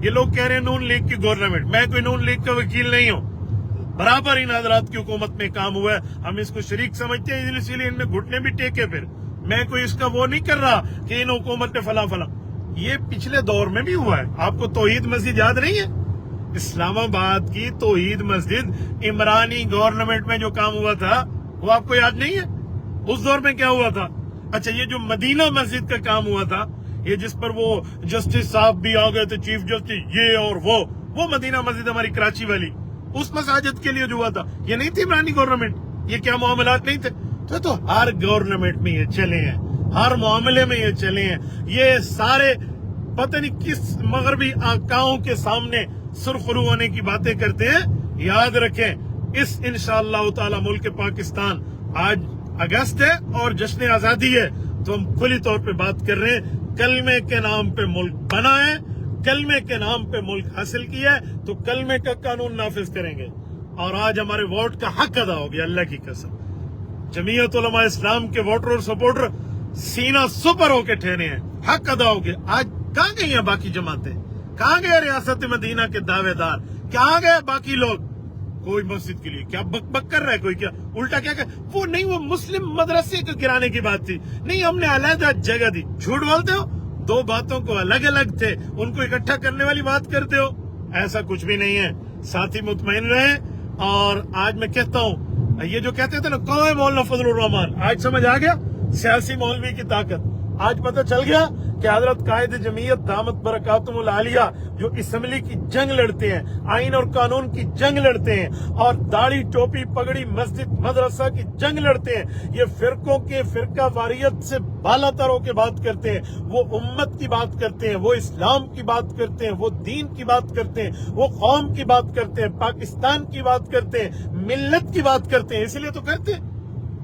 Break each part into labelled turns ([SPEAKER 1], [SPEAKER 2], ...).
[SPEAKER 1] یہ لوگ کہہ رہے ہیں نون لیگ کی گورنمنٹ. میں کوئی نون لیگ کا وکیل نہیں ہوں. برابر ان حضرات کی حکومت میں کام ہوا ہے, ہم اس کو شریک سمجھتے ہیں, اسی لیے ان نے گھٹنے بھی ٹیکے. پھر میں کوئی اس کا وہ نہیں کر رہا کہ ان حکومت نے فلاں فلاں. یہ پچھلے دور میں بھی ہوا ہے. آپ کو توحید مسجد یاد نہیں ہے؟ اسلام آباد کی توحید مسجد عمرانی گورنمنٹ میں جو کام ہوا تھا وہ آپ کو یاد نہیں ہے؟ اس دور میں کیا ہوا تھا؟ اچھا, یہ جو مدینہ مسجد کا کام ہوا تھا, یہ جس پر وہ جسٹس صاحب بھی آ گئے تھے, چیف جسٹس یہ اور وہ مدینہ مسجد ہماری کراچی والی, اس مساجد کے لیے جو ہوا تھا, یہ نہیں تھی عمرانی گورنمنٹ؟ یہ کیا معاملات نہیں تھے؟ تو ہر گورنمنٹ میں یہ چلے ہیں, ہر معاملے میں یہ چلے ہیں. یہ سارے پتہ نہیں کس مغربی آقاؤں کے سامنے سرخرو ہونے کی باتیں کرتے ہیں. یاد رکھیں, اس انشاءاللہ تعالی ملک پاکستان, آج اگست ہے اور جشن آزادی ہے, تو ہم کھلی طور پہ بات کر رہے ہیں. کلمے کے نام پہ ملک بنا ہے, کلمے کے نام پہ ملک حاصل کیا ہے, تو کلمے کا قانون نافذ کریں گے. اور آج ہمارے ووٹ کا حق ادا ہو گیا, اللہ کی قسم. جمعیت علماء اسلام کے ووٹر اور سپورٹر سینہ سپر ہو کے ٹھہرے ہیں, حق ادا ہو گیا. آج کہاں گئی ہیں باقی جماعتیں؟ کہاں گئے ریاست مدینہ کے دعوے دار؟ کہاں گئے باقی لوگ؟ کوئی مسجد کے لیے کیا بک بک کر رہا ہے, کوئی کیا الٹا کیا وہ نہیں, وہ مسلم مدرسے کو گرانے کی بات تھی. نہیں, ہم نے علیحدہ جگہ دی. جھوٹ بولتے ہو, دو باتوں کو الگ الگ تھے, ان کو اکٹھا کرنے والی بات کرتے ہو. ایسا کچھ بھی نہیں ہے. ساتھی مطمئن رہیں. اور آج میں کہتا ہوں, یہ جو کہتے تھے نا کون ہے مولانا فضل الرحمان, آج سمجھ آ گیا سیاسی مولوی کی طاقت. آج پتہ چل گیا کہ حضرت قائد جمعیت دامت برکاتہم العالیہ جو اسمبلی کی جنگ لڑتے ہیں, آئین اور قانون کی جنگ لڑتے ہیں, اور داڑھی ٹوپی پگڑی مسجد مدرسہ کی جنگ لڑتے ہیں, یہ فرقوں کے فرقہ واریت سے بالا تر ہو کے بات کرتے ہیں. وہ امت کی بات کرتے ہیں, وہ اسلام کی بات کرتے ہیں, وہ دین کی بات کرتے ہیں, وہ قوم کی بات کرتے ہیں, پاکستان کی بات کرتے ہیں, ملت کی بات کرتے ہیں. اس لیے تو کرتے ہیں.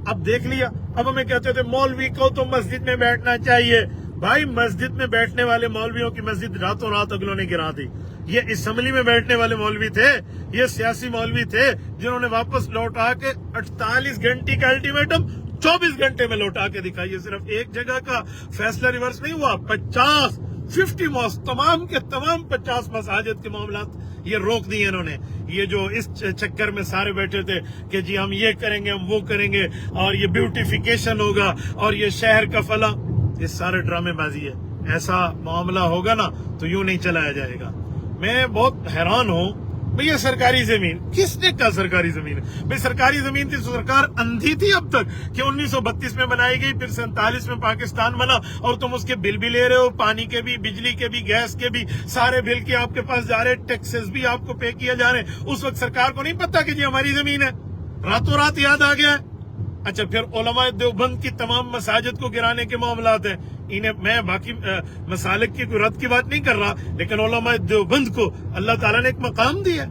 [SPEAKER 1] اب دیکھ لیا, اب ہمیں کہتے تھے مولوی کو تو مسجد میں بیٹھنا چاہیے. بھائی, مسجد میں بیٹھنے والے مولویوں کی مسجد راتوں رات اگلوں نے گرا دی. یہ اسمبلی میں بیٹھنے والے مولوی تھے, یہ سیاسی مولوی تھے جنہوں نے واپس لوٹا کے 48 گھنٹے کا الٹیمیٹم 24 گھنٹے میں لوٹا کے دکھائی. یہ صرف ایک جگہ کا فیصلہ ریورس نہیں ہوا, 50 ماسک, تمام کے تمام 50 مساجد کے معاملات یہ روک دیے انہوں نے. یہ جو اس چکر میں سارے بیٹھے تھے کہ جی ہم یہ کریں گے, ہم وہ کریں گے, اور یہ بیوٹیفیکیشن ہوگا, اور یہ شہر کا فلاں, یہ سارے ڈرامے بازی ہے. ایسا معاملہ ہوگا نا تو یوں نہیں چلایا جائے گا. میں بہت حیران ہوں, بھئی یہ سرکاری زمین کس نے کہا سرکاری زمین ہے؟ بھئی سرکاری زمین تھی, سرکار اندھی تھی اب تک کہ 1932 میں بنائی گئی, پھر 47 میں پاکستان بنا, اور تم اس کے بل بھی لے رہے ہو, پانی کے بھی, بجلی کے بھی, گیس کے بھی, سارے بل کے آپ کے پاس جا رہے, ٹیکسز بھی آپ کو پے کیا جا رہے ہیں. اس وقت سرکار کو نہیں پتا کہ جی ہماری زمین ہے, راتوں رات یاد آ گیا ہے. اچھا, پھر علماء دیوبند کی تمام مساجد کو گرانے کے معاملات ہیں. انہیں میں باقی مسالک کی کوئی رد کی بات نہیں کر رہا, لیکن علماء دیوبند کو اللہ تعالیٰ نے ایک مقام دیا.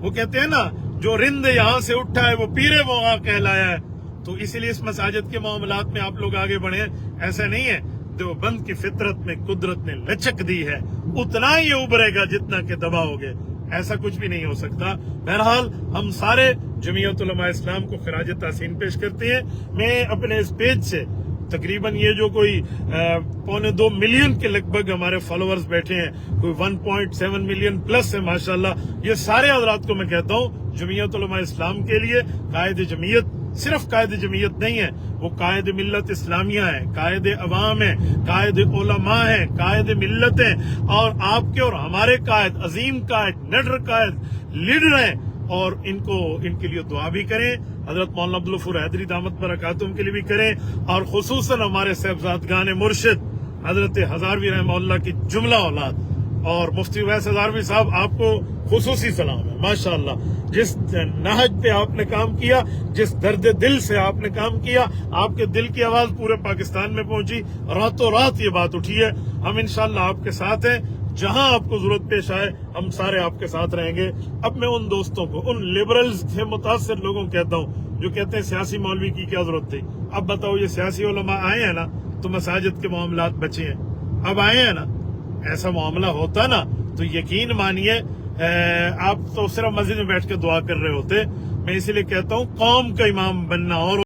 [SPEAKER 1] وہ کہتے ہیں نا, جو رند یہاں سے اٹھا ہے وہ پیرے وہاں کہلایا ہے. تو اسی لیے اس مساجد کے معاملات میں آپ لوگ آگے بڑھیں. ایسا نہیں ہے, دیوبند کی فطرت میں قدرت نے لچک دی ہے, اتنا ہی ابھرے گا جتنا کہ دبا ہوگے. ایسا کچھ بھی نہیں ہو سکتا. بہرحال ہم سارے جمعیت علماء اسلام کو خراج تحسین پیش کرتے ہیں. میں اپنے اس پیج سے تقریباً یہ جو کوئی 1.25 ملین کے لگ بھگ ہمارے فالوورز بیٹھے ہیں, کوئی 1.7 ملین پلس ہے ماشاءاللہ. یہ سارے حضرات کو میں کہتا ہوں, جمعیت علماء اسلام کے لیے قائد جمعیت صرف قائد جمعیت نہیں ہے, وہ قائد ملت اسلامیہ ہے, قائد عوام ہے, قائد علماء ہے, قائد ملت ہے, اور آپ کے اور ہمارے قائد, عظیم قائد, نڈر قائد, لیڈر ہیں. اور ان کے لیے دعا بھی کریں, حضرت مولانا عبدالغفور حیدری دامت برکاتہم کے لیے بھی کریں, اور خصوصاً ہمارے صاحبزادگان مرشد حضرت ہزاروی رحمہ اللہ کی جملہ اولاد, اور مفتی اویس ہزاروی صاحب, آپ کو خصوصی سلام ہے ماشاءاللہ. جس نہج پہ آپ نے کام کیا, جس درد دل سے آپ نے کام کیا, آپ کے دل کی آواز پورے پاکستان میں پہنچی, راتوں رات یہ بات اٹھی ہے. ہم انشاءاللہ آپ کے ساتھ ہیں, جہاں آپ کو ضرورت پیش آئے ہم سارے آپ کے ساتھ رہیں گے. اب میں ان دوستوں کو, ان لبرلز سے متاثر لوگوں کو کہتا ہوں جو کہتے ہیں سیاسی مولوی کی کیا ضرورت تھی. اب بتاؤ, یہ سیاسی علماء آئے ہیں نا تو مساجد کے معاملات بچے ہیں, اب آئے ہیں نا. ایسا معاملہ ہوتا نا تو یقین مانیے آپ تو صرف مسجد میں بیٹھ کے دعا کر رہے ہوتے. میں اسی لیے کہتا ہوں, قوم کا امام بننا اور